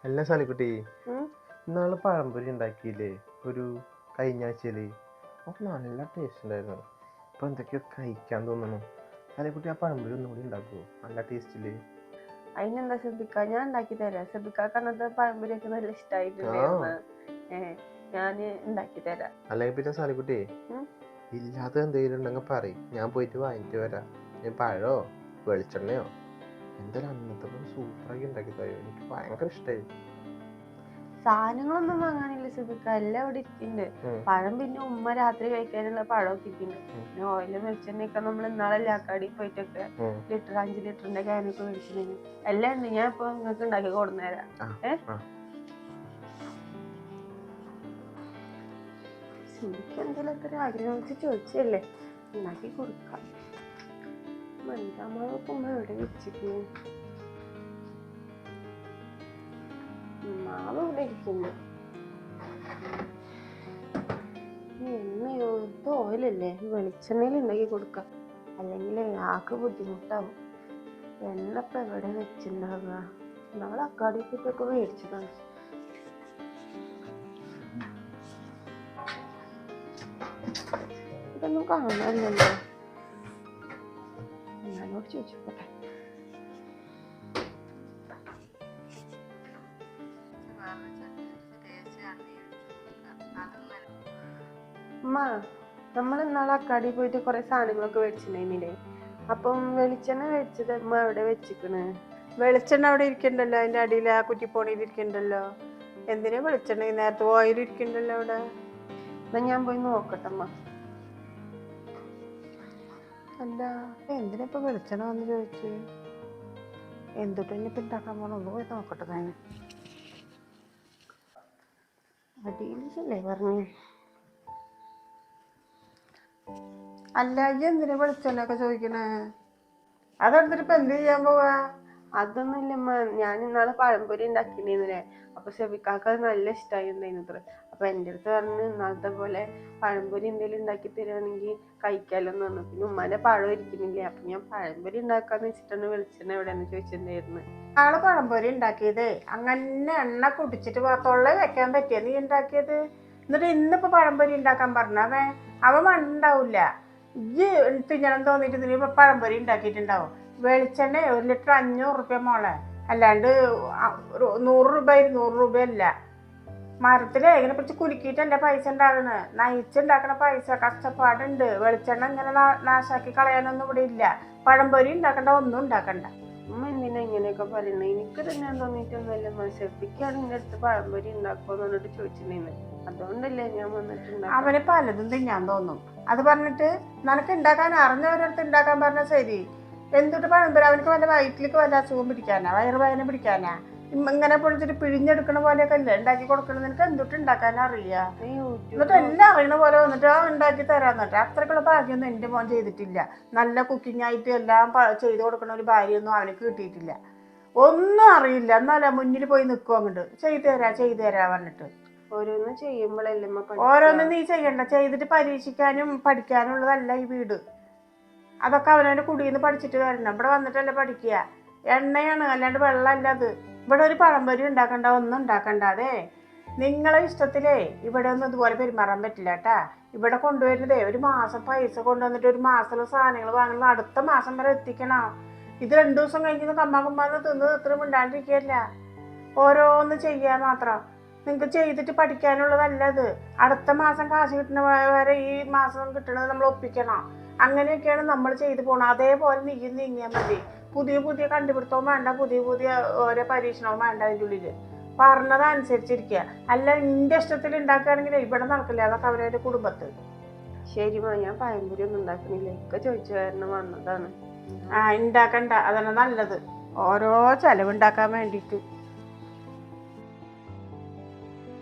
അല്ല സാലിക്കുട്ടി, ഉം. ഇന്നാള് പഴംപൊരി ഉണ്ടാക്കിയില്ലേ ഒരു കഴിഞ്ഞ ആഴ്ചയില്? അപ്പൊ നല്ല ടേസ്റ്റ് ഉണ്ടായിരുന്നു. ഇപ്പൊ എന്തൊക്കെയോ കഴിക്കാൻ തോന്നുന്നു. സാലിക്കുട്ടി, ആ പഴംപൊരി ഒന്നുകൂടി ഉണ്ടാക്കുമോ നല്ല ടേസ്റ്റില്? അതിനെന്താ സെബിക്ക, ഞാൻ ഉണ്ടാക്കി തരാം. സെബിക്കാക്ക് അന്നത്തെ പഴംപൊരിയൊക്കെ നല്ല ആ ഇഷ്ടമായിട്ടുണ്ടായിരുന്നു. ഞാന് ഉണ്ടാക്കി തരാം. അല്ലെങ്കിൽ പിന്നെ സാലിക്കുട്ടി, ഉം. ഇല്ലാതെ എന്തെങ്കിലും ഉണ്ടെങ്കിൽ പറയും, ഞാൻ പോയിട്ട് വാങ്ങിട്ട് വരാം. ഞാൻ പഴമോ വെളിച്ചെണ്ണയോ എന്തായാലും അന്നത്തെ പോലെ സൂപ്പറാക്കി ഉണ്ടാക്കി തരും. എനിക്ക് ഭയങ്കര ഇഷ്ടമായി. സാധനങ്ങളൊന്നും വാങ്ങാനില്ല സെബിക്ക, എല്ലാം ഇവിടെ ഇരിക്കുന്നുണ്ട്. പഴം പിന്നെ ഉമ്മ രാത്രി കഴിക്കാനുള്ള പഴമൊക്കെ ഇരിക്കുന്നുണ്ട്. പിന്നെ ഓയിലും വെളിച്ചെണ്ണയൊക്കെ നമ്മൾ ഇന്നാളെ ലാക്കാടി പോയിട്ടൊക്കെ 5 ലിറ്ററിന്റെ ക്യാനൊക്കെ മേടിച്ചിട്ടുണ്ടെങ്കിൽ എല്ലാം ഉണ്ട്. ഞാൻ ഇപ്പൊ നിങ്ങൾക്ക് ഉണ്ടാക്കി കൊടുന്നേരാം. ശരിക്കും എന്തെങ്കിലും അത്ര ആഗ്രഹം വെച്ച് ചോദിച്ചല്ലേ, ഉണ്ടാക്കി കൊടുക്കാം. മൈദാമാവൊക്കെ ഉമ്മ എവിടെ വെച്ചിരിക്കുന്നു? മാവ് ഇവിടെ ഇരിക്കുന്നു. എണ്ണയോ ഇത് ഓയിലല്ലേ, വെളിച്ചെണ്ണയിൽ ഉണ്ടാക്കി കൊടുക്കാം. അല്ലെങ്കിൽ ആൾക്ക് ബുദ്ധിമുട്ടാവും. എണ്ണ ഇപ്പൊ എവിടെ വെച്ചിട്ടുണ്ടാവുക? നാളെ അക്കാടിക്കൊക്കെ മേടിച്ചതാണ്. ഇതൊന്നും കാണാനില്ലല്ലോ. ഞാനോട് ചോദിച്ചോട്ടെ. ഉമ്മ, നമ്മൾ ഇന്നാളെ അക്കാടി പോയിട്ട് കുറെ സാധനങ്ങളൊക്കെ മേടിച്ചിട്ടുണ്ടായിരുന്നില്ലേ? അപ്പം വെളിച്ചെണ്ണ മേടിച്ചത് ഉമ്മ എവിടെ വെച്ചിക്കണ്? വെളിച്ചെണ്ണ അവിടെ ഇരിക്കണ്ടല്ലോ, അതിന്റെ അടിയിൽ ആ കുറ്റിപ്പോണിയിൽ ഇരിക്കണ്ടല്ലോ. എന്തിനാ വെളിച്ചെണ്ണ ഈ നേരത്തെ ഓയിൽ ഇരിക്കണ്ടല്ലോ അവിടെ? എന്നാ ഞാൻ പോയി നോക്കട്ടെ അമ്മ. അല്ല, എന്തിനാ ഇപ്പൊ വെളിച്ചെണ്ണ വന്ന് ചോദിച്ചു? എന്തിട്ട് ഇനിയിപ്പോ ഉണ്ടാക്കാൻ പോണോ? ഒന്ന് പോയി നോക്കട്ടെ ഞാൻ. അടിയിലല്ലേ പറഞ്ഞു? അല്ല, ഈ എന്തിനാ വെളിച്ചെണ്ണ ഒക്കെ ചോദിക്കണേ? അതെടുത്തിട്ട് ഇപ്പൊ എന്ത് ചെയ്യാൻ പോവാ? അതൊന്നുമില്ലമ്മ, ഞാൻ ഇന്നാളെ പഴംപൊരി ഉണ്ടാക്കിയിരുന്നില്ലേ? അപ്പൊ ഷെബിക്കാക്ക് അത് നല്ല ഇഷ്ടമായിട്ടുണ്ടായിരുന്നു അത്ര. അപ്പൊ എൻ്റെ അടുത്ത് പറഞ്ഞ് ഇന്നാളത്തെ പോലെ പഴംപൊരി എന്തെങ്കിലും ഉണ്ടാക്കി തരുവാണെങ്കിൽ കഴിക്കാലോന്ന് പറഞ്ഞു. പിന്നെ ഉമ്മാന്റെ പഴം ഇരിക്കുന്നില്ലേ, അപ്പൊ ഞാൻ പഴംപൊരി ഉണ്ടാക്കാന്ന് വെച്ചിട്ടാണ് വെളിച്ചെണ്ണ എവിടെയെന്ന് ചോദിച്ചിട്ടുണ്ടായിരുന്നു. നാളെ പഴംപൊരി ഉണ്ടാക്കിയതേ അങ്ങനെ എണ്ണ കുടിച്ചിട്ട് തൊള്ള വെക്കാൻ പറ്റിയ നീ ഉണ്ടാക്കിയത്? എന്നിട്ട് ഇന്നിപ്പോ പഴംപൊരി ഉണ്ടാക്കാൻ പറഞ്ഞവൻ അവൻ മണ്ണുണ്ടാവില്ല. ഇജ്ജ് തിന്നണം തോന്നിട്ട് നീ ഇപ്പൊ പഴംപൊരി ഉണ്ടാക്കിയിട്ടുണ്ടാവും. വെളിച്ചെണ്ണ 1 ലിറ്റർ 500 റുപ്യ മോളെ, അല്ലാണ്ട് 100 രൂപ 200 രൂപയല്ല. മരത്തില് ഇങ്ങനെ പിടിച്ച് കുലുക്കിയിട്ടല്ല പൈസ ഉണ്ടാകണ്. നയിച്ചുണ്ടാക്കണ പൈസ കഷ്ടപ്പാടുണ്ട്. വെളിച്ചെണ്ണ ഇങ്ങനെ നാശാക്കി കളയാനൊന്നും ഇവിടെ ഇല്ല. പഴംപൊരി ഉണ്ടാക്കണ്ട, ഒന്നും ഉണ്ടാക്കണ്ട. ഉമ്മ എന്തിനാ ഇങ്ങനെയൊക്കെ പറയണേ? എനിക്ക് തന്നെ തോന്നിയിട്ടൊന്നുമല്ല. ഷെബിക്കാണ് എൻ്റെ അടുത്ത് പഴംപൊരി ഉണ്ടാക്കുമെന്ന് പറഞ്ഞിട്ട് ചോദിച്ചിട്ടുണ്ടായിരുന്നു. അതുകൊണ്ടല്ലേ ഞാൻ വന്നിട്ടുണ്ട്. അവന് പലതും തിന്നാൻ തോന്നും. അത് പറഞ്ഞിട്ട് നിനക്ക് ഉണ്ടാക്കാൻ അറിഞ്ഞവരടുത്ത് ഉണ്ടാക്കാൻ പറഞ്ഞ ശരി. എന്തിട്ട് പഴംപൊരി? അവനക്ക് വല്ല വയറ്റിലേക്ക് വല്ല അസുഖം പിടിക്കാനാ, വയറുവേദന പിടിക്കാനാ? ഇങ്ങനെ പൊളിച്ചിട്ട് പിഴിഞ്ഞെടുക്കണ പോലെയൊക്കെ അല്ലേ ഉണ്ടാക്കി കൊടുക്കണം. നിനക്ക് എന്തിട്ട് ഉണ്ടാക്കാൻ അറിയാ? എന്നിട്ട് എല്ലാം അറിയണ പോലെ വന്നിട്ട് ഉണ്ടാക്കി തരാന്നിട്ട് അത്രക്കുള്ള ഭാഗ്യമൊന്നും എൻ്റെ മോൻ ചെയ്തിട്ടില്ല. നല്ല കുക്കിംഗ് ആയിട്ട് എല്ലാം ചെയ്തു കൊടുക്കണ ഒരു ഭാര്യയൊന്നും അവനക്ക് കിട്ടിയിട്ടില്ല. ഒന്നും അറിയില്ല, എന്നാലാ മുന്നിൽ പോയി നിൽക്കും അങ്ങോട്ട് ചെയ്തു തരാ പറഞ്ഞിട്ട്. ഓരോന്ന് ചെയ്യുമ്പോഴല്ലേ ഓരോന്നും നീ ചെയ്യണ്ട. ചെയ്തിട്ട് പരീക്ഷിക്കാനും പഠിക്കാനുള്ളതല്ല ഈ വീട്. അതൊക്കെ അവനവൻ്റെ കുടിയിൽ നിന്ന് പഠിച്ചിട്ട് വരണം. ഇവിടെ വന്നിട്ടല്ലേ പഠിക്കുക. എണ്ണയാണ്, അല്ലാണ്ട് വെള്ളമല്ല അത്. ഇവിടെ ഒരു പഴംപൊരി ഉണ്ടാക്കണ്ട, ഒന്നും ഉണ്ടാക്കണ്ട. അതെ, നിങ്ങളെ ഇഷ്ടത്തിലേ ഇവിടെ ഒന്നും ഇതുപോലെ പെരുമാറാൻ പറ്റില്ല കേട്ടാ. ഇവിടെ കൊണ്ടുവരുന്നതേ ഒരു മാസം പൈസ കൊണ്ടുവന്നിട്ട് ഒരു മാസമുള്ള സാധനങ്ങൾ വാങ്ങുന്നത് അടുത്ത മാസം വരെ എത്തിക്കണം. ഇത് 2 ദിവസം കഴിഞ്ഞ് കമ്മാകുമ്പാന്ന് തിന്ന് ഇത്ര മിണ്ടാണ്ടിരിക്കുകയല്ല. ഓരോന്ന് ചെയ്യാൻ മാത്രം. നിങ്ങൾക്ക് ചെയ്തിട്ട് പഠിക്കാനുള്ളതല്ല അത്. അടുത്ത മാസം കാശ് കിട്ടുന്ന വരെ ഈ മാസം കിട്ടണത് നമ്മൾ ഒപ്പിക്കണം. അങ്ങനെയൊക്കെയാണ് നമ്മൾ ചെയ്തു പോകണം. അതേപോലെ നീങ്ങിയാൽ മതി. പുതിയ പുതിയ കണ്ടുപിടുത്തവും വേണ്ട, പുതിയ ഓരോ പരീക്ഷണവും വേണ്ട. അതിൻ്റെ ഉള്ളിൽ പറഞ്ഞതനുസരിച്ചിരിക്കുക. അല്ല നിന്റെ ഇഷ്ടത്തിൽ ഉണ്ടാക്കുകയാണെങ്കിൽ ഇവിടെ നടക്കില്ല. അതൊക്കെ അവരവരുടെ കുടുംബത്ത്. ശരി മാ, ഞാൻ പഴംപൊരി ഒന്നും ഉണ്ടാക്കുന്നില്ല. ഒക്കെ ചോദിച്ചു കാരണം വന്നതാണ്. ഉണ്ടാക്കണ്ട, അതാണ് നല്ലത്. ഓരോ ചെലവുണ്ടാക്കാൻ വേണ്ടിയിട്ട്.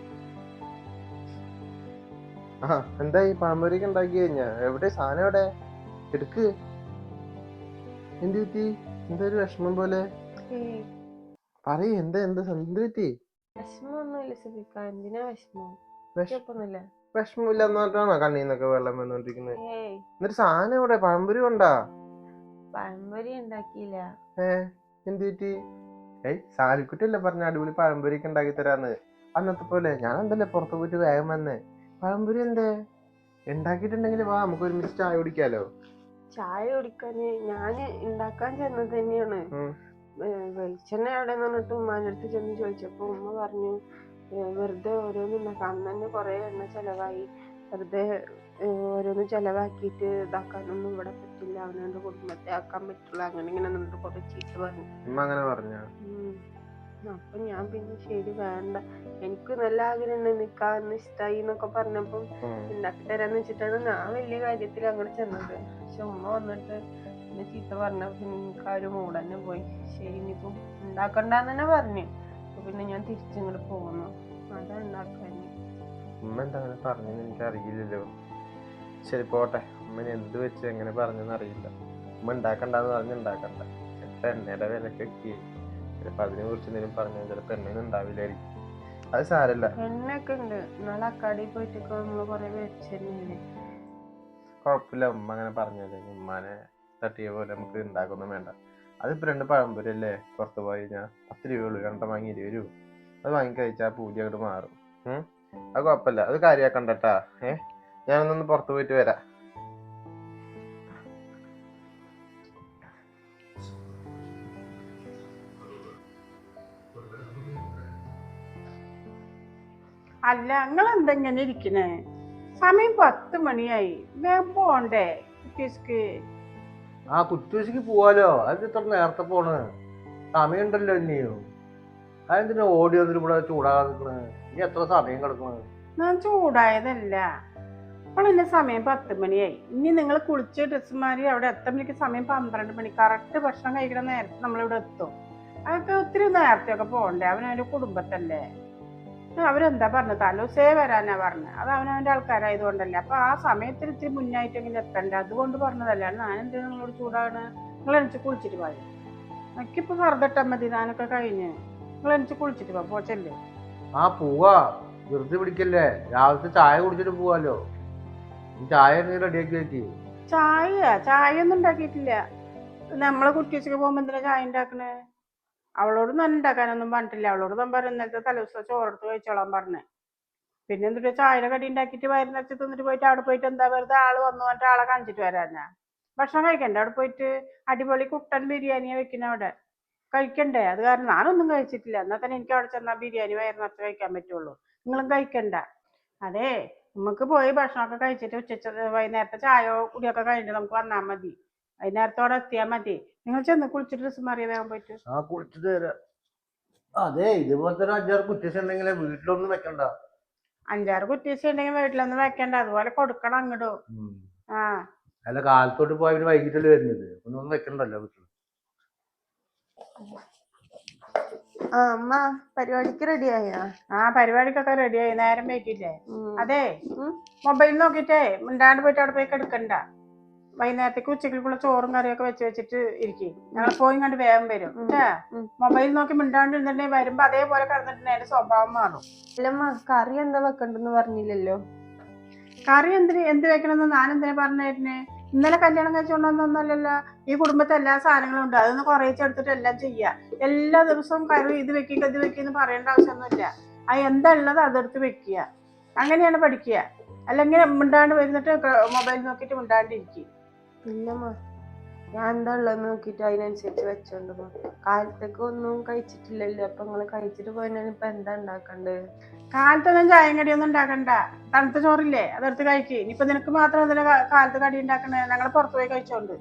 എന്തായി പഴംപൊരിയൊക്കെ ഉണ്ടാക്കി കഴിഞ്ഞാ? എവിടെ സാധനം? എവിടെ എടുക്ക്? എന്ത് പറ്റി? എന്താ ഒരു വിഷമം പോലെ? പറയ്, എന്താ എന്താ എന്ത് പറ്റി? വിഷമൊന്നുമില്ല സുബിക്ക, എന്തിനാ വിഷമം? വിഷമില്ല എന്നിട്ടാണോ കണ്ണീന്നൊക്കെ വെള്ളം വന്നോണ്ടിരിക്കുന്നത്? എന്നിട്ട് സാധനം എവിടെ? പഴംപൊരി കൊണ്ടാ? പഴംപൊരി ഉണ്ടാക്കിയില്ല. എന്ത് പറ്റി? സാലിക്കുട്ടിയല്ലേ പറഞ്ഞ അടിപൊളി പഴംപൊരിയൊക്കെ ഉണ്ടാക്കി തരാന്ന്. അന്നത്തെ പോലെ ഞാൻ എന്തല്ലേ പുറത്ത് പോയിട്ട് വേഗം വന്നേ. പഴംപൊരി എന്തേ ഉണ്ടാക്കിയിട്ടുണ്ടെങ്കിൽ വാ, നമുക്ക് ഒരുമിച്ച് ചായ കുടിക്കാലോ. ചായ കുടിക്കാന് ഞാന് ഉണ്ടാക്കാൻ ചെന്നത് തന്നെയാണ്. വെളിച്ചെണ്ണ എവിടെന്ന് പറഞ്ഞിട്ട് ഉമ്മാന്റെ അടുത്ത് ചെന്ന് ചോദിച്ചപ്പോ ഉമ്മ പറഞ്ഞു വെറുതെ ഓരോന്നും ഉണ്ടാക്കാം. അന്ന് തന്നെ കുറെ എണ്ണ ചെലവായി, വെറുതെ ഓരോന്നും ചെലവാക്കിയിട്ട് ഇതാക്കാനൊന്നും ഇവിടെ പറ്റില്ല, അവനവന്റെ കുടുംബത്തെ ആക്കാൻ പറ്റില്ല, അങ്ങനെ ഇങ്ങനെ എന്നിട്ട് കുറെ ചീത്ത പറഞ്ഞു. അങ്ങനെ പറഞ്ഞ അപ്പൊ ഞാൻ പിന്നെ ശരി വേണ്ട, എനിക്ക് നല്ല ആഗ്രഹം നിക്കാന്ന് ഇഷ്ടായി എന്നൊക്കെ പറഞ്ഞപ്പോ ഉണ്ടാക്കി തരാന്ന് വെച്ചിട്ടാണ് ഞാൻ വലിയ കാര്യത്തിൽ അങ്ങനെ ചെന്നത്. പക്ഷെ ഉമ്മ വന്നിട്ട് പിന്നെ ചീത്ത പറഞ്ഞപ്പോ എനിക്ക് ആ ഒരു മൂഡ് തന്നെ പോയി. ശരി ഇനിയിപ്പോ ഉണ്ടാക്കണ്ടെന്ന് തന്നെ പറഞ്ഞു. അപ്പൊ പിന്നെ ഞാൻ തിരിച്ചിങ്ങോട്ട് പോകുന്നു, അതാ ഉണ്ടാക്കാൻ. ഉമ്മ എന്താ അങ്ങനെ പറഞ്ഞെന്ന് എനിക്ക് അറിയില്ലല്ലോ. ശരി പോട്ടെ, ഉമ്മ എന്ത് വെച്ച് എങ്ങനെ പറഞ്ഞെന്ന് അറിയില്ല. ഉമ്മ ഉണ്ടാക്കണ്ടെന്ന് പറഞ്ഞ് ഉണ്ടാക്കണ്ട. ചിലപ്പോ എണ്ണയുടെ വിലക്കൊക്കെ ചിലപ്പോ അതിനെ കുറിച്ച് എന്തെങ്കിലും പറഞ്ഞാൽ ചിലപ്പോ എണ്ണയൊന്നും ഉണ്ടാവില്ലായിരിക്കും. അത് സാരല്ല, എണ്ണയൊക്കെ ഉണ്ട്. നാളെ അക്കാടി പോയിട്ടൊക്കെ നമ്മള് കൊറേ വെച്ചിരുന്നില്ലേ. കുഴപ്പമില്ല. ഉമ്മ അങ്ങനെ പറഞ്ഞല്ലേ, ഉമ്മാനെ തട്ടിയ പോലെ നമുക്ക് ഉണ്ടാക്കൊന്നും വേണ്ട. അതിപ്പോ 2 പഴംപൊരി അല്ലേ പുറത്ത് പോയി കഴിഞ്ഞാൽ 10 രൂപയുള്ളൂ, 2 വാങ്ങി 20 രൂപ. അത് വാങ്ങി കഴിച്ചാൽ പൂജ അങ്ങോട്ട് മാറും. അത് കുഴപ്പമില്ല, അത് കാര്യാക്കണ്ടട്ടാ. ഞാനൊന്നൊന്ന് പുറത്ത് പോയിട്ട് വരാം. അല്ല, നിങ്ങൾ എന്തെങ്ങനെ ഇരിക്കണേ? സമയം 10 മണിയായി, വേഗം പോണ്ടേ കുട്ടീസ്ക്ക്? കുറ്റൂസിക്ക് പോവാലോ. അത് ഇത്ര നേരത്തെ പോണ്? സമയമുണ്ടല്ലോ ഇനിയും. അതെന്തിനാ ഓടി വന്നിട്ട് ഇവിടെ ചൂടാകാതെ നിൽക്കണ്? ഇനി എത്ര സമയം കിടക്കണ്? ഞാൻ ചൂടായതല്ല, അപ്പോൾ എന്റെ സമയം 10 മണിയായി. ഇനി നിങ്ങൾ കുളിച്ച് ഡ്രസ്സ് മാറി അവിടെ എത്തുമ്പോഴേക്ക് സമയം 12 മണി. കറക്റ്റ് ഭക്ഷണം കഴിക്കുന്ന നേരത്തെ നമ്മളിവിടെ എത്തും. അതൊക്കെ ഒത്തിരി നേരത്തെയൊക്കെ പോകണ്ടേ? അവനവൻ്റെ കുടുംബത്തല്ലേ. അവരെന്താ പറഞ്ഞത്? തലേദിവസേ വരാനാ പറഞ്ഞത്. അത് അവനവൻ്റെ ആൾക്കാരായതുകൊണ്ടല്ലേ. അപ്പൊ ആ സമയത്തിന് ഇത്തിരി മുന്നായിട്ടെങ്കിലും എത്തണ്ടേ, അതുകൊണ്ട് പറഞ്ഞതല്ല. ഞാൻ എന്ത് നിങ്ങളോട് ചൂടാണ്? നിങ്ങൾ എനിക്ക് കുളിച്ചിട്ട് പോയി. എനിക്കിപ്പോ വെറുതെ ഇട്ടാൽ മതി, ഞാനൊക്കെ കഴിഞ്ഞ്. നിങ്ങൾ എനിക്ക് കുളിച്ചിട്ട് പോച്ചല്ലേ. പോവാ, വെറുതെ പിടിക്കല്ലേ. രാവിലത്തെ ചായ കുടിച്ചിട്ട് പോവാലോ. ചായ റെഡിയാക്കി വെക്കി. ചായ ഒന്നും ഉണ്ടാക്കിയിട്ടില്ല. നമ്മളെ കുട്ടിയൊക്കെ പോകുമ്പോ എന്തിനാ ചായ ഉണ്ടാക്കണേ? അവളോട് നല്ല ഉണ്ടാക്കാനൊന്നും പറഞ്ഞിട്ടില്ല. അവളോട് ഞാൻ പറഞ്ഞു ഇന്നലത്തെ തലേദിവസം ചോറെടുത്ത് കഴിച്ചോളാൻ പറഞ്ഞേ. പിന്നെ എന്നിട്ട് ചായയുടെ കടി ഉണ്ടാക്കിയിട്ട് വയറ് നിറച്ച് തിന്നിട്ട് പോയിട്ട് അവിടെ പോയിട്ട് എന്താ വെറുതെ ആള് വന്നു പറഞ്ഞിട്ട് ആളെ കാണിച്ചിട്ട് വരാനാ? ഭക്ഷണം കഴിക്കണ്ടേ? അവിടെ പോയിട്ട് അടിപൊളി കുട്ടൻ ബിരിയാണിയാ വെക്കുന്ന അവിടെ. കഴിക്കണ്ടേ? അത് കാരണം ഞാനൊന്നും കഴിച്ചിട്ടില്ല. എന്നാൽ തന്നെ എനിക്ക് അവിടെ ചെന്നാൽ ബിരിയാണി വയറ് നിറച്ച് കഴിക്കാൻ പറ്റുള്ളൂ. നിങ്ങളും കഴിക്കണ്ട. അതെ, നമുക്ക് പോയി ഭക്ഷണമൊക്കെ കഴിച്ചിട്ട് വൈകുന്നേരത്തെ ചായയോ കുടിയൊക്കെ കഴിഞ്ഞിട്ട് നമുക്ക് വന്നാൽ മതി. വൈകുന്നേരത്തോടെ എത്തിയാൽ മതി. നിങ്ങൾ ചെന്ന് കുളിച്ചിട്ട് ഡ്രസ്സ് മാറിയ വേഗം പോയിട്ട്. കുളിച്ചിട്ട് തരാം. അതെ, ഇതുപോലത്തെ ഒരു 5-6 കുറ്റീസ് ഉണ്ടെങ്കിൽ വീട്ടിലൊന്നും വെക്കണ്ട. 5-6 കുറ്റീസ് ഉണ്ടെങ്കിൽ വീട്ടിലൊന്നും വെക്കണ്ട, അതുപോലെ കൊടുക്കണം അങ്ങോട്ടും. അല്ല, കാലത്തോട്ട് പോയ പിന്നെ വൈകിട്ടല്ലേ വരുന്നത്, ഒന്നും വെക്കണ്ടല്ലോ വീട്ടിൽ. അമ്മ പരിപാടിക്ക് റെഡിയായാ? പരിപാടിക്കൊക്കെ റെഡിയായി. നേരം വൈകില്ലേ? അതെ, മൊബൈൽ നോക്കിട്ടേ മിണ്ടാണ്ട് പോയിട്ട് അവിടെ പോയി കിടക്കണ്ട. വൈകുന്നേരത്തേക്ക് ഉച്ചക്കുള്ള ചോറും കറിയൊക്കെ വെച്ചിട്ട് ഇരിക്കും. ഞങ്ങൾ പോയി കണ്ട് വേഗം വരും. മൊബൈൽ നോക്കി മിണ്ടാണ്ട് ഇരുന്നിട്ടുണ്ടെങ്കിൽ വരുമ്പോ അതേപോലെ കിടന്നിട്ടുണ്ടെങ്കിൽ അതിന്റെ സ്വഭാവം മാറും. അല്ലമ്മ, കറി എന്താ വെക്കണ്ടെന്ന് പറഞ്ഞില്ലല്ലോ. കറി എന്ത് വെക്കണമെന്ന് ഞാൻ എന്തിനാ പറഞ്ഞായിരുന്നേ? ഇന്നലെ കല്യാണം കഴിച്ചുകൊണ്ടൊന്നല്ലല്ലോ. ഈ കുടുംബത്തെ എല്ലാ സാധനങ്ങളും ഉണ്ട്, അതൊന്ന് കുറേച്ചെടുത്തിട്ട് എല്ലാം ചെയ്യാം. എല്ലാ ദിവസവും കറി ഇത് വെക്കിന്ന് പറയേണ്ട ആവശ്യമൊന്നുമില്ല. അത് എന്താ ഉള്ളത് അതെടുത്ത് വെക്കുക. അങ്ങനെയാണ് പഠിക്കുക. അല്ലെങ്കിൽ മിണ്ടാണ്ട് വരുന്നിട്ട് മൊബൈൽ നോക്കിയിട്ട് മിണ്ടാണ്ടിരിക്കും. ഇല്ലമ്മ, ഞാൻ എന്താ ഉള്ളതെന്ന് നോക്കിട്ട് അതിനനുസരിച്ച് വെച്ചോണ്ട് പോ. കാലത്തേക്ക് ഒന്നും കഴിച്ചിട്ടില്ലല്ലോ, അപ്പൊ നിങ്ങള് കഴിച്ചിട്ട് പോയതിന് ഇപ്പൊ എന്താ ഉണ്ടാക്കണ്ടേ? കാലത്തൊന്നും ചായം കടിയൊന്നും ഉണ്ടാക്കണ്ട. തണുത്ത ചോറില്ലേ അതെടുത്ത് കഴിക്കും. ഇനിയിപ്പൊ നിനക്ക് മാത്രം എന്തിനാ കാലത്ത് കടി ഉണ്ടാക്കണേ? ഞങ്ങൾ പുറത്ത് പോയി കഴിച്ചോണ്ട്.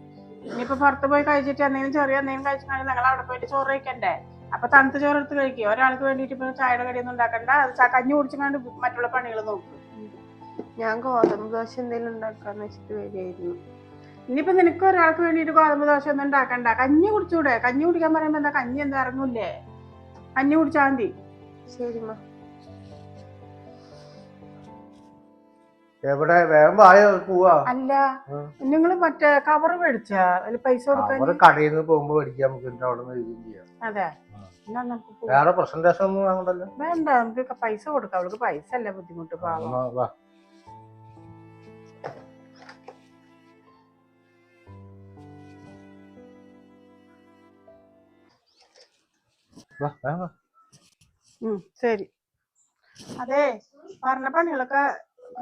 ഇനിയിപ്പോ പുറത്ത് പോയി കഴിച്ചിട്ട് എന്തെങ്കിലും എന്തെങ്കിലും കഴിച്ചിട്ടുണ്ടെങ്കിൽ ഞങ്ങൾ അവിടെ പോയിട്ട് ചോറ് കഴിക്കണ്ടേ? അപ്പൊ തണുത്ത ചോറ് എടുത്ത് കഴിക്കും. ഒരാൾക്ക് വേണ്ടിയിട്ട് ഇപ്പൊ ചായയുടെ കടിയൊന്നും ഉണ്ടാക്കണ്ട. അത് കഞ്ഞി കുടിച്ചുകൊണ്ട് മറ്റുള്ള പണികൾ നോക്കും. ഞാൻ ഗോതമ്പ് ദോശ എന്തെങ്കിലും ഉണ്ടാക്കാന്ന് വെച്ചിട്ട് വരികയായിരുന്നു. ഇനിയിപ്പോ നിനക്ക് ഒരാൾക്ക് വേണ്ടിയിട്ട് ഗോതമ്പ് ദോശ ഒന്നും ഉണ്ടാക്കണ്ട. കഞ്ഞി കുടിച്ചൂടെ? കഞ്ഞി കുടിക്കാൻ പറയുമ്പോ എന്താ, കഞ്ഞി എന്താ ഇറങ്ങൂല്ലേ? കഞ്ഞി കുടിച്ചാൽ മതി. ശരിമ്മ. എവിടെ? വേഗം വായോ, പോവാ. അല്ല, നിങ്ങള് മറ്റേ കവറ് മേടിച്ചാ പൈസ കൊടുക്കാൻ? കടയിൽ നിന്ന് പോകുമ്പോ മേടിക്കാം, നമുക്ക് അവിടെ നിന്ന് എഴുതുകയും ചെയ്യാം. അതെ, വേറെ പ്രസന്റേഷൻ ഒന്നും വാങ്ങണ്ടല്ലോ. വേണ്ട, നമുക്ക് പൈസ കൊടുക്കാം. അവൾക്ക് പൈസ അല്ല ബുദ്ധിമുട്ട്. പാവം. വാ വാ വാ. ശരി. അതെ, പറഞ്ഞ പണികളൊക്കെ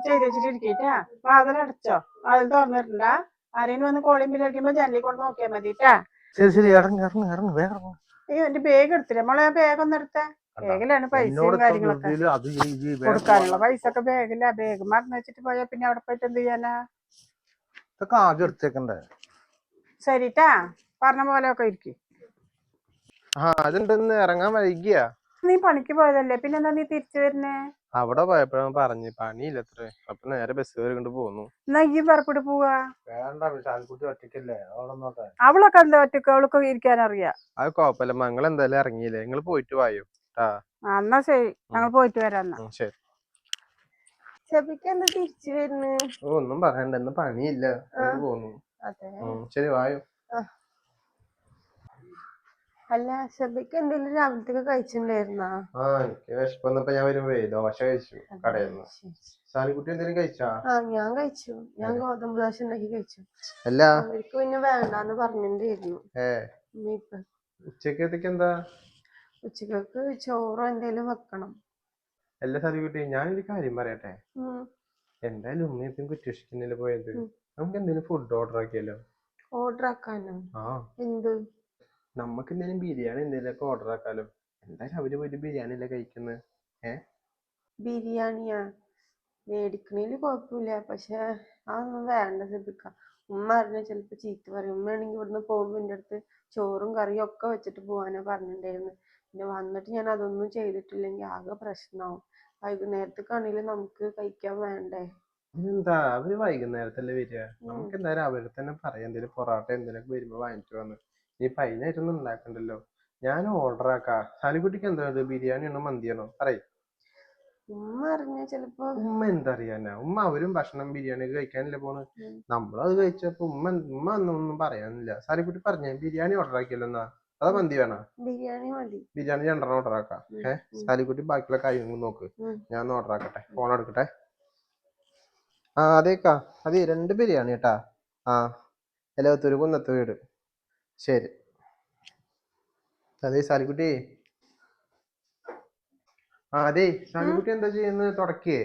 ചെയ്ത് വെച്ചിട്ടിരിക്കട്ടാ. വാതിലടച്ചോ? വാതിൽ തുറന്നിട്ടുണ്ടാ? ആരെങ്കിലും വന്ന് കോളിംഗ് ബില്ല് അടിക്കുമ്പോ ജനലിൽ കൊണ്ട് നോക്കിയാൽ മതിട്ടാ. ശരി ശരി, ഇറങ്ങി ഇറങ്ങി ഇറങ്ങി വേഗം ഇറങ്ങ്. അയ്യോ, എന്റെ ബാഗ് എടുത്തില്ല മോളെ. ആ ബാഗ് ഒന്ന് എടുത്തേ. ബാഗിലാണ് എന്നോട് പൈസയും ഇത്ര കാര്യങ്ങളൊക്കെ. ധൃതിയില് അത് ചെയ്യ് ഇത് ചെയ്യ് വേഗം കൊടുക്കാനുള്ള പോവാൻ. പൈസ ഒക്കെ ബാഗില്ല. ബാഗ് മറന്നു വെച്ചിട്ട് പോയാ പിന്നെ അവിടെ പോയിട്ട് എന്ത് ചെയ്യാനാ? ഇതൊക്കെ ആദ്യം എടുത്തേക്കണ്ടേ? ശരിട്ടാ, പറഞ്ഞ പോലെ ഒക്കെ ഇരിക്കും. അതെന്തെന്ന് ഇറങ്ങാൻ വൈകിയാ? നീ പണിക്ക് പോയതല്ലേ, പിന്നെന്താ നീ തിരിച്ചു വരുന്നേ? അവിടെ പോയപ്പോഴും പറഞ്ഞു പണിയില്ലത്രേ, അപ്പൊ നേരെ ബസ് കയറി കൊണ്ട് പോന്നു. എന്നാ ഈ പറപ്പിട്ട് പോവാ. വേണ്ട, ശാലിക്കുട്ടി ഒറ്റയ്ക്കല്ലേ, അവിടെ നോട്ടെ. അവളൊക്കെ എന്താ ഒറ്റക്ക്? അവൾക്ക് ഇരിക്കാൻ അറിയാം. അത് കുഴപ്പമില്ല, നിങ്ങൾ എന്തായാലും ഇറങ്ങിയില്ലേ, നിങ്ങൾ പോയിട്ട് വായോ. എന്നാ ശരി, ഞങ്ങൾ പോയിട്ട് വരാം എന്നാ. ശരി. ഷെബിക്ക് എന്താ തിരിച്ചു വരുന്നു? ഒന്നും പറയണ്ട, ഇന്ന് പണിയില്ല, പോന്നു. അതെ. ശരി വായോ. അല്ല, ഷെബിക്ക് എന്തെങ്കിലും രാവിലത്തേക്ക് കഴിച്ചിട്ടുണ്ടായിരുന്നാ? എനിക്ക് വിശപ്പന്നപ്പോ ഞാൻ വരുമ്പോ ദോശ കഴിച്ചു കടയിൽ നിന്ന്. സാലിക്കുട്ടി എന്തെങ്കിലും കഴിച്ചാ? ഞാൻ കഴിച്ചു. ഞാൻ ഗോതമ്പ് ദോശ ഉണ്ടാക്കി കഴിച്ചു. അല്ല, അവർക്ക് പിന്നെ വേണ്ടാന്ന് പറഞ്ഞിട്ടുണ്ടായിരുന്നു. ഉച്ചക്കത്തേക്ക് എന്താ? ഉച്ചക്ക് ചോറോ എന്തേലും വെക്കണം. അല്ല സാലിക്കുട്ടി, ഞാനൊരു കാര്യം പറയട്ടെ. എന്തായാലും ഉമ്മയത്തും കുറ്റൂഷിക്കുന്നില്ല പോയത്, നമുക്ക് എന്തെങ്കിലും ഫുഡ് ഓർഡർ ആക്കിയല്ലോ. ഓർഡർ ആക്കാനോ? എന്ത്? നമുക്ക് എന്തെങ്കിലും ബിരിയാണി എന്തെങ്കിലുമൊക്കെ ഓർഡർ ആക്കാലോ. എന്തായാലും അവര് പോയിട്ട് ബിരിയാണി അല്ലേ കഴിക്കുന്നത്. ബിരിയാണിയാ? മേടിക്കണേല് കുഴപ്പമില്ല, പക്ഷെ അതൊന്നും വേണ്ട ഷെബിക്ക. ഉമ്മ അറിഞ്ഞാൽ ചിലപ്പോ ചീത്ത പറയും. ഉമ്മയാണെങ്കിൽ ഇവിടുന്ന് പോകുമ്പോ എൻ്റെ അടുത്ത് ചോറും കറിയും ഒക്കെ വെച്ചിട്ട് പോകാനാ പറഞ്ഞിട്ടുണ്ടായിരുന്നു. പിന്നെ വന്നിട്ട് ഞാൻ അതൊന്നും ചെയ്തിട്ടില്ലെങ്കിൽ ആകെ പ്രശ്നമാവും. വൈകുന്നേരത്തേക്കാണെങ്കിലും നമുക്ക് കഴിക്കാൻ വേണ്ടേ? എന്താ, അവര് വൈകുന്നേരത്തല്ലേ വരിക? നമുക്ക് എന്തായാലും അവര് തന്നെ പറയാം, എന്തെങ്കിലും പൊറോട്ട എന്തെങ്കിലുമൊക്കെ വരുമ്പോ വാങ്ങിച്ചു വന്ന്. ഇനിയിപ്പൊ അതിനായിട്ടൊന്നും ഉണ്ടാക്കണ്ടല്ലോ, ഞാൻ ഓർഡർ ആക്കാം. സാലിക്കുട്ടിക്ക് എന്താ, ബിരിയാണിയാണോ മന്തിയാണോ പറയും? ഉമ്മ അറിഞ്ഞാ ചിലപ്പോ. ഉമ്മ എന്തറിയാനാ, ഉമ്മ അവരും ഭക്ഷണം ബിരിയാണി കഴിക്കാനല്ലേ പോണ്. നമ്മളത് കഴിച്ചപ്പോ ഉമ്മ ഒന്നും പറയാനില്ല. സാലിക്കുട്ടി പറഞ്ഞേ ബിരിയാണി ഓർഡർ ആക്കിയല്ലോ, എന്നാ അതാ മന്തി വേണോ? ബിരിയാണി മതി. ബിരിയാണി 2 ഓർഡർ ആക്കാം. സാലിക്കുട്ടി ബാക്കിയുള്ള കാര്യങ്ങൾ നോക്ക്, ഞാൻ ഓർഡർ ആക്കട്ടെ. ഫോൺ എടുക്കട്ടെ. അതേക്കാ, അതെ 2 ബിരിയാണി കേട്ടാ. എല്ലാത്തൊരു കുന്നത്ത് വീട്. ശരി. അതെ സാലിക്കുട്ടി. അതെ സാലിക്കുട്ടി എന്താ ചെയ്യുന്നത്? തുടക്കേ?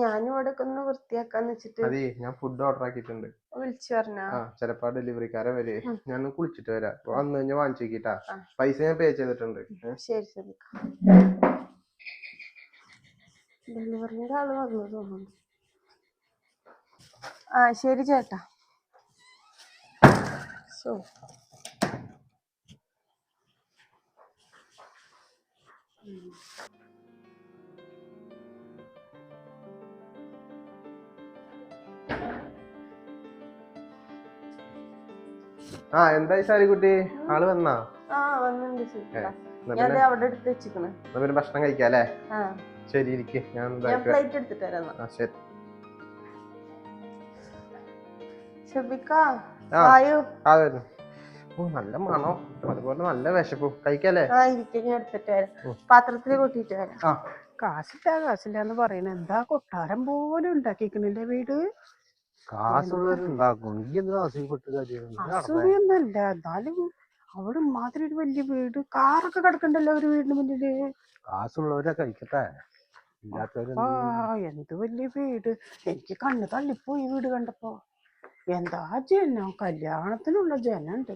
ഞാനും ഇവിടെ ഒന്ന് വൃത്തിയാക്കാന്ന് വെച്ചിട്ട്. അതെ, ഞാൻ ഫുഡ് ഓർഡർ ആക്കിയിട്ടുണ്ട്. വിളിച്ചു പറഞ്ഞാ? ചിലപ്പോ ഡെലിവറിക്കാരെ വരെ. ഞാൻ കുളിച്ചിട്ട് വരാം, വന്നു കഴിഞ്ഞാൽ വാങ്ങിച്ചു വെക്കിട്ടാ. പൈസ ഞാൻ പേ ചെയ്തിട്ടുണ്ട്. ശരി ശരി. ഡെലിവറിന്റെ ആള് വന്നു തോന്നുന്നു. ശരി ചേട്ടാ. എന്തായി സാലിക്കുട്ടി, ആള് വന്നാ? വന്നിട്ടുണ്ട്. ഞാൻ അവിടെ എടുത്ത് വെച്ചിക്കണ്. പിന്നെ ഭക്ഷണം കഴിക്കാല്ലേ? ശരി, ഇരിക്ക്. ഞാൻ പ്ലേറ്റ് എടുത്തിട്ട് വരാം. ശരി. ഷെബിക്ക വായു. നല്ല മണം, അതുപോലെ നല്ല വിശപ്പും. കഴിക്കാല്ലേ? ഞാൻ എടുത്തിട്ട് വരാം. പാത്രത്തിൽ കൊട്ടിട്ട് വരാം. കാശില്ലാന്ന് പറയണ എന്താ? കൊട്ടാരം പോലും ഉണ്ടാക്കിക്കണില്ലേ വീട്. കാശുള്ളവരുണ്ടാക്കും. അസുഖമൊന്നല്ല, എന്നാലും അവിടെ മാത്രം ഒരു വലിയ വീട്, കാറൊക്കെ കിടക്കണ്ടല്ലോ ഒരു വീടിന് മുന്നില്. കാശുള്ളവരെ കഴിക്കട്ടെ, എന്ത് വലിയ വീട്. എനിക്ക് കണ്ണ് തള്ളിപ്പോയി വീട് കണ്ടപ്പോ. എന്താ ജനം, കല്യാണത്തിനുള്ള ജനുണ്ട്.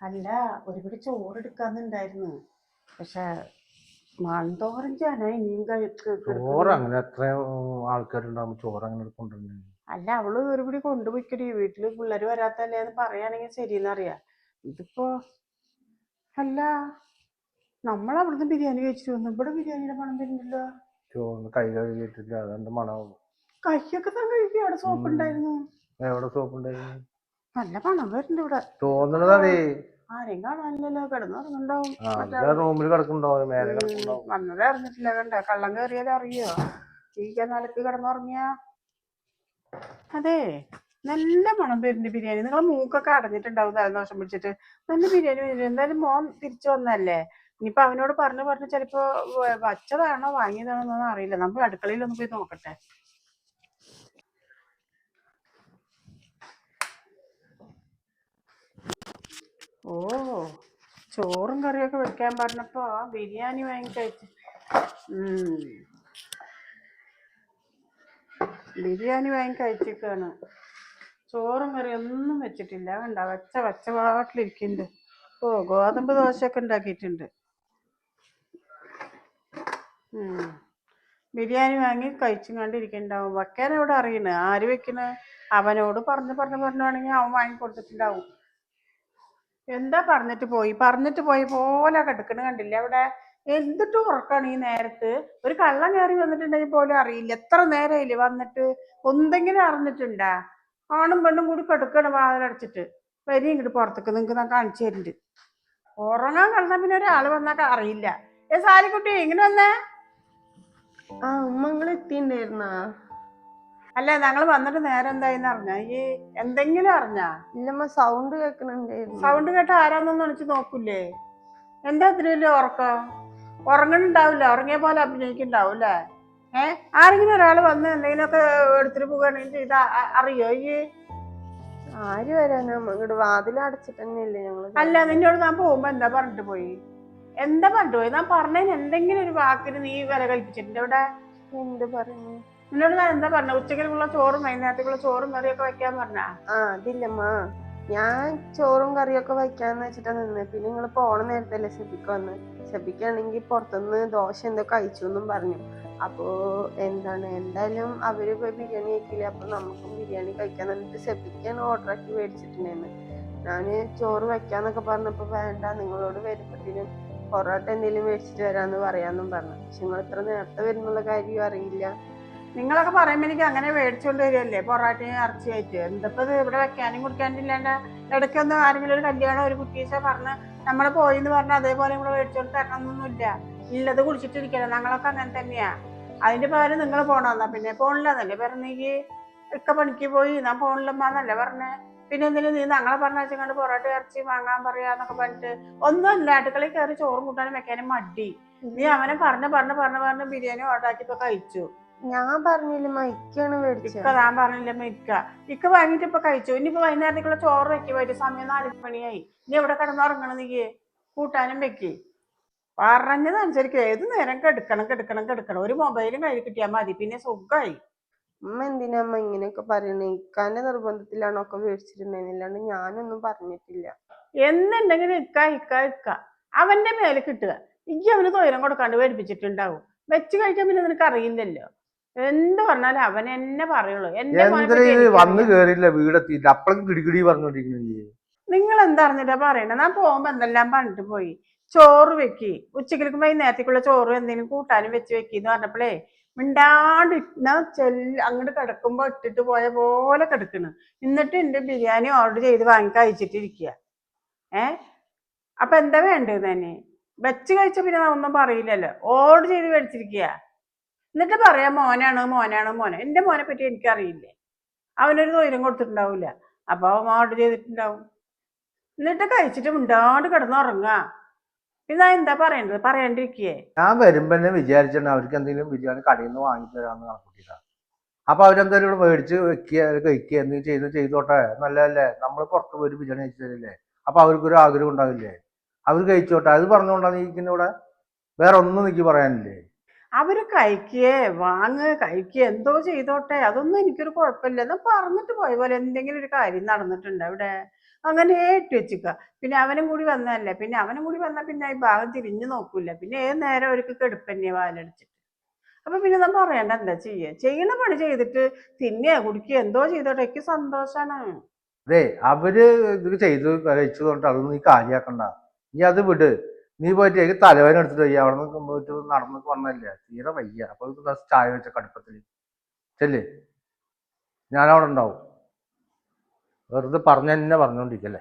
അല്ല, ഒരുപിടി ചോറ് എടുക്കാന്നുണ്ടായിരുന്നു, പക്ഷെ മൺതോറും ജനം ഇനിയും ചോറ്. അങ്ങനെ എത്ര ആൾക്കാരുണ്ടാവും ചോറ് അങ്ങനെ എടുക്കൊണ്ടിരുന്നത്? അല്ല, അവള് ഒരുപിടി കൊണ്ടുപോയിക്കടി. വീട്ടില് പിള്ളേര് വരാത്തല്ലേ എന്ന് പറയാണെങ്കിൽ ശരിയെന്നറിയാം. ഇതിപ്പോ അല്ല, നമ്മളവിടുന്ന് ബിരിയാണി കഴിച്ചിട്ട് വന്നു, ഇവിടെ ബിരിയാണിയുടെ മണം വരുന്നില്ലോ. ചോറിന് കൈ കഴുകിയിട്ടില്ല, അതുകൊണ്ട് മണമാവും. കൈയൊക്കെ താൻ കഴുകി? അവിടെ സോപ്പ് ഉണ്ടായിരുന്നു. എവിടെ സോപ്പ് ഉണ്ടായിരുന്നു? നല്ല മണം വരുന്നുണ്ട് ഇവിടെ. തോന്നണതേ. ആരെയും കാണാനില്ലല്ലോ, കിടന്നുറങ്ങുണ്ടാവും. റൂമിൽ കിടക്കുന്നുണ്ടാവും, മേലെ കിടക്കുന്നുണ്ടാവും. വന്നതേ അറിഞ്ഞിട്ടില്ല. കണ്ട, കള്ളം കയറിയാലും അറിയോ? ഈ നിലക്ക് കിടന്നുറങ്ങിയ. അതെ, നല്ല മണം വരുന്നുണ്ട് ബിരിയാണി. നിങ്ങളെ മൂക്കൊക്കെ അടഞ്ഞിട്ടുണ്ടാവും തലദോഷം പിടിച്ചിട്ട്. നല്ല ബിരിയാണി വരുന്നുണ്ട്. എന്തായാലും മോൻ തിരിച്ചു വന്നല്ലേ, ഇനിയിപ്പൊ അവനോട് പറഞ്ഞു ചിലപ്പോ വച്ചതാണോ വാങ്ങിയതാണോ എന്നൊന്നും അറിയില്ല. നമുക്ക് അടുക്കളയിൽ ഒന്ന് പോയി നോക്കട്ടെ. ഓ, ചോറും കറിയൊക്കെ വെക്കാൻ പറഞ്ഞപ്പോ ബിരിയാണി വാങ്ങി കഴിച്ചു. ബിരിയാണി വാങ്ങി കഴിച്ചിട്ടാണ്. ചോറും കറിയും ഒന്നും വെച്ചിട്ടില്ല. കണ്ട വെച്ച പാട്ടിലിരിക്കുന്നുണ്ട്. ഓ, ഗോതമ്പ് ദോശയൊക്കെ ഉണ്ടാക്കിയിട്ടുണ്ട്. ബിരിയാണി വാങ്ങി കഴിച്ചും കണ്ടിരിക്കുന്നുണ്ടാവും. വെക്കാൻ എവിടെ അറിയണ? ആര് വെക്കണ? അവനോട് പറഞ്ഞാണെങ്കിൽ അവൻ വാങ്ങി കൊടുത്തിട്ടുണ്ടാവും. എന്താ പറഞ്ഞിട്ട് പോയി പോലെ കിടക്കണ കണ്ടില്ല അവിടെ? എന്തിട്ട് ഉറക്കാണ് ഈ നേരത്ത്? ഒരു കള്ളം കയറി വന്നിട്ടുണ്ടെങ്കിൽ പോലും അറിയില്ല. എത്ര നേരമില്ല വന്നിട്ട്? എന്തെങ്കിലും അറിഞ്ഞിട്ടുണ്ടാ? ആണും പെണ്ണും കൂടി കിടക്കണ വാതിലടച്ചിട്ട്. വരി ഇങ്ങോട്ട് പുറത്തേക്ക്, നിങ്ങൾക്ക് ഞാൻ കാണിച്ചു തരുന്നുണ്ട്. ഉറങ്ങാൻ കിടന്നാ പിന്നെ ഒരാൾ വന്നാൽ അറിയില്ല. സാരിക്കുട്ടി ഇങ്ങനെ വന്നേ. ആ ഉമ്മ നിങ്ങൾ എത്തിണ്ടായിരുന്നാ? അല്ല, ഞങ്ങൾ വന്നിട്ട് നേരം എന്തായിന്ന് അറിഞ്ഞാ? ഈ എന്തെങ്കിലും അറിഞ്ഞാ? ഇല്ലമ്മ, സൗണ്ട് കേൾക്കണുണ്ടായിരുന്നു. സൗണ്ട് കേട്ട ആരാന്നൊന്നും വിളിച്ച് നോക്കൂലേ? എന്താ ഇത്ര വലിയ ഉറക്കം? ഉറങ്ങണുണ്ടാവില്ല, ഉറങ്ങിയ പോലെ അഭിനയിക്കുന്നുണ്ടാവും അല്ലേ? ആരെങ്കിലും ഒരാൾ വന്ന് എന്തെങ്കിലുമൊക്കെ എടുത്തിട്ട് പോവുകയാണെങ്കിൽ ചെയ്താ അറിയോ ഈ? ആര് വരാനാ? ഇങ്ങോട്ട് വാതിൽ അടച്ചിട്ട് തന്നെയല്ലേ ഞങ്ങള്? അല്ല, നിന്നോട് ഞാൻ പോകുമ്പോ എന്താ പറഞ്ഞിട്ട് പോയി? ഞാൻ പറഞ്ഞതിന് എന്തെങ്കിലും ഒരു വാക്കിന് നീ വില കൽപ്പിച്ചിട്ടുണ്ട് ഇവിടെ? എന്ത് പറഞ്ഞു? നിന്നോട് ഞാൻ എന്താ പറഞ്ഞ? ഉച്ചക്കുള്ള ചോറും വൈകുന്നേരത്തേക്കുള്ള ചോറും കറിയൊക്കെ വെക്കാൻ പറഞ്ഞ? അതില്ലമ്മ, ഞാൻ ചോറും കറിയൊക്കെ വയ്ക്കാന്ന് വെച്ചിട്ടാ നിന്ന്. പിന്നെ നിങ്ങൾ പോണ നേരത്തല്ലേ ഷെബിക്ക് വന്ന്. ഷെബിക്കാണെങ്കിൽ പുറത്തുനിന്ന് ദോശ എന്തോ കഴിച്ചു എന്നും പറഞ്ഞു. അപ്പോ എന്തായാലും അവര് പോയി ബിരിയാണി കഴിക്കില്ല, അപ്പൊ നമുക്കും ബിരിയാണി കഴിക്കാൻ പറഞ്ഞിട്ട് ഷെബിക്കാണ് ഓർഡർ ആക്കി മേടിച്ചിട്ടുണ്ടായിരുന്നു. ഞാന് ചോറ് വെക്കാന്നൊക്കെ പറഞ്ഞപ്പോ വേണ്ട, നിങ്ങളോട് വരുമ്പത്തേനും പൊറോട്ട എന്തെങ്കിലും മേടിച്ചിട്ട് വരാന്ന് പറയാന്നും പറഞ്ഞു. പക്ഷെ നിങ്ങൾ ഇത്ര നേരത്തെ വരുന്നുള്ള കാര്യം അറിയില്ല. നിങ്ങളൊക്കെ പറയുമ്പോൾ എനിക്ക് അങ്ങനെ മേടിച്ചുകൊണ്ട് വരികയല്ലേ പൊറാട്ടയും ഇറച്ചിയായിട്ട്. എന്തപ്പോ ഇത് ഇവിടെ വെക്കാനും കുടിക്കാനും ഇല്ലാണ്ട് ഇടയ്ക്കൊന്നും ആരെങ്കിലും ഒരു കല്യാണം ഒരു കുട്ടീസ പറഞ്ഞ് നമ്മള് പോയിന്ന് പറഞ്ഞാൽ അതേപോലെ ഇവിടെ മേടിച്ചോണ്ട് തരണമൊന്നുമില്ല. ഇല്ലത് കുടിച്ചിട്ടിരിക്കണം. ഞങ്ങളൊക്കെ അങ്ങനെ തന്നെയാ. അതിന്റെ പകരം നിങ്ങൾ പോണമെന്നാ. പിന്നെ പോണില്ലെന്നല്ലേ പറഞ്ഞെങ്കിൽ? ഇക്ക പണിക്ക് പോയി, ഞാൻ പോണില്ലമ്മാന്നല്ലേ പറഞ്ഞേ? പിന്നെ എന്തിനും നീ ഞങ്ങളെ പറഞ്ഞാൽ പൊറോട്ട ഇറച്ചി വാങ്ങാൻ പറയാന്നൊക്കെ പറഞ്ഞിട്ട് ഒന്നുമല്ല. അടുക്കളയിൽ കയറി ചോറും കൂട്ടാനും വെക്കാനും മടി. നീ അവനെ പറഞ്ഞ് ബിരിയാണി ഓർഡർ ആക്കിയപ്പോ കഴിച്ചു. ഞാൻ പറഞ്ഞില്ല, ഇക്കാണ് മേടിച്ചത്. ഞാൻ പറഞ്ഞില്ല, ഇക്ക വാങ്ങിട്ട് ഇപ്പൊ കഴിച്ചു. ഇനിയിപ്പോ വൈകുന്നേരത്തേക്കുള്ള ചോറ് വെക്കി വരും. സമയം 4 മണിയായി. നീ എവിടെ കിടന്നുറങ്ങണം? നീ കൂട്ടാനും വെക്കി. പറഞ്ഞതനുസരിച്ച് ഏത് നേരം കിടക്കണം. ഒരു മൊബൈലും കയ്യിൽ കിട്ടിയാൽ മതി, പിന്നെ സുഖമായി. ഉമ്മ എന്തിനാമ്മ ഇങ്ങനെയൊക്കെ പറയണേ? ഇക്കാന്റെ നിർബന്ധത്തിലാണ് ഒക്കെ മേടിച്ചിട്ടുണ്ടായിരുന്നില്ലാണ്ട് ഞാനൊന്നും പറഞ്ഞിട്ടില്ല. എന്നുണ്ടെങ്കിലും ഇക്ക അവന്റെ മേലെ കിട്ടുക. ഇജ്ജ് അവന് തൊയിരം കൊടുക്കാണ്ട് മേടിപ്പിച്ചിട്ടുണ്ടാവും. വെച്ച് കഴിക്കാൻ പിന്നെ നിനക്ക് അറിയില്ലല്ലോ. എന്ത് പറഞ്ഞാലും അവൻ എന്നെ പറയുള്ളൂ. വന്ന് കേറിയില്ല, വീടെത്തിയില്ല, അപ്പഴും കിടികിടി പറഞ്ഞോണ്ടിരിക്കുന്നു. നിങ്ങൾ എന്താ അറിഞ്ഞിട്ടാ പറയണേ? ഞാൻ പോകുമ്പോ എന്തെല്ലാം പറഞ്ഞിട്ട് പോയി. ചോറ് വെക്കി, ഉച്ചയ്ക്ക് വൈകുന്നേരത്തേക്കുള്ള ചോറ് എന്തെങ്കിലും കൂട്ടാനും വെച്ച് വെക്കിന്ന് പറഞ്ഞപ്പോഴേ മിണ്ടാണ്ട് അങ്ങോട്ട് കിടക്കുമ്പോ ഇട്ടിട്ട് പോയ പോലെ കിടക്കണ്. എന്നിട്ട് എന്റെ ബിരിയാണി ഓർഡർ ചെയ്ത് വാങ്ങി കഴിച്ചിട്ടിരിക്കുക. അപ്പൊ എന്താ വേണ്ടത് തന്നെ? വെച്ച് കഴിച്ച പിന്നെ ഒന്നും പറയില്ലല്ലോ. ഓർഡർ ചെയ്ത് മേടിച്ചിരിക്കുക. എന്നിട്ട് പറയാം മോനെ. എന്റെ മോനെ പറ്റി എനിക്കറിയില്ലേ. അവനൊരു തൊയിരം കൊടുത്തിട്ടുണ്ടാവില്ല. അപ്പൊ അവൻ ഓർഡർ ചെയ്തിട്ടുണ്ടാവും. എന്നിട്ട് കഴിച്ചിട്ട് മിണ്ടാണ്ട് കിടന്നുറങ്ങാ. പിന്നെ എന്താ പറയേണ്ടത്? പറയാണ്ടിരിക്കേ? ഞാൻ വരുമ്പോ തന്നെ വിചാരിച്ചിട്ടുണ്ട് അവർക്ക് എന്തെങ്കിലും ബിരിയാണി കടയിൽ നിന്ന് വാങ്ങിച്ചു തരാമെന്ന് കണക്കൂട്ടിട്ടാ. അപ്പൊ അവരെന്തായാലും ഇവിടെ മേടിച്ച് വെക്കുക, കഴിക്കുക, എന്തെങ്കിലും ചെയ്തോട്ടെ, നല്ലതല്ലേ? നമ്മൾ പുറത്ത് പോയി ബിരിയാണി കഴിച്ചു തരില്ലേ? അപ്പൊ അവർക്കൊരു ആഗ്രഹം ഉണ്ടാവില്ലേ? അവർ കഴിച്ചോട്ടെ. അത് പറഞ്ഞുകൊണ്ടാണ് ഇരിക്കുന്ന ഇവിടെ. വേറെ ഒന്നും എനിക്ക് പറയാനില്ലേ. അവര് കഴിക്കുക എന്തോ ചെയ്തോട്ടെ, അതൊന്നും എനിക്കൊരു കുഴപ്പമില്ല. എന്നാ പറഞ്ഞിട്ട് പോയ പോലെ എന്തെങ്കിലും ഒരു കാര്യം നടന്നിട്ടുണ്ട് അവിടെ, അങ്ങനെ ഏറ്റ് വെച്ചിക്ക. പിന്നെ അവനും കൂടി വന്നതല്ലേ. പിന്നെ അവനും കൂടി വന്നാൽ പിന്നെ ഈ ഭാഗം തിരിഞ്ഞു നോക്കൂല. പിന്നെ ഏത് നേരം അവർക്ക് കെടുപ്പന്നെ വാലടിച്ചിട്ട്. അപ്പൊ പിന്നെ നമ്മൾ പറയണ്ട എന്താ ചെയ്യണ പണി ചെയ്തിട്ട് തിന്നുക കുടിക്കുക എന്തോ ചെയ്തോട്ടെ, എനിക്ക് സന്തോഷാണ്. അതെ, അവര് ഇത് ചെയ്ത് കഴിച്ചതുകൊണ്ട് അതൊന്നും നീ കാര്യാക്കണ്ട. നീ അത് വിട്. നീ പോയിട്ട് എനിക്ക് തലവേദന എടുത്തിട്ട് വയ്യ, അവിടെ നിന്ന് പോയിട്ട് നടന്നു വന്നല്ലേ, തീരെ വയ്യ. അപ്പൊ ചായ വെച്ച കടുപ്പത്തിൽ ചെല്ലേ, ഞാനവിടെ ഉണ്ടാവും. വെറുതെ പറഞ്ഞോണ്ടിരിക്കല്ലേ.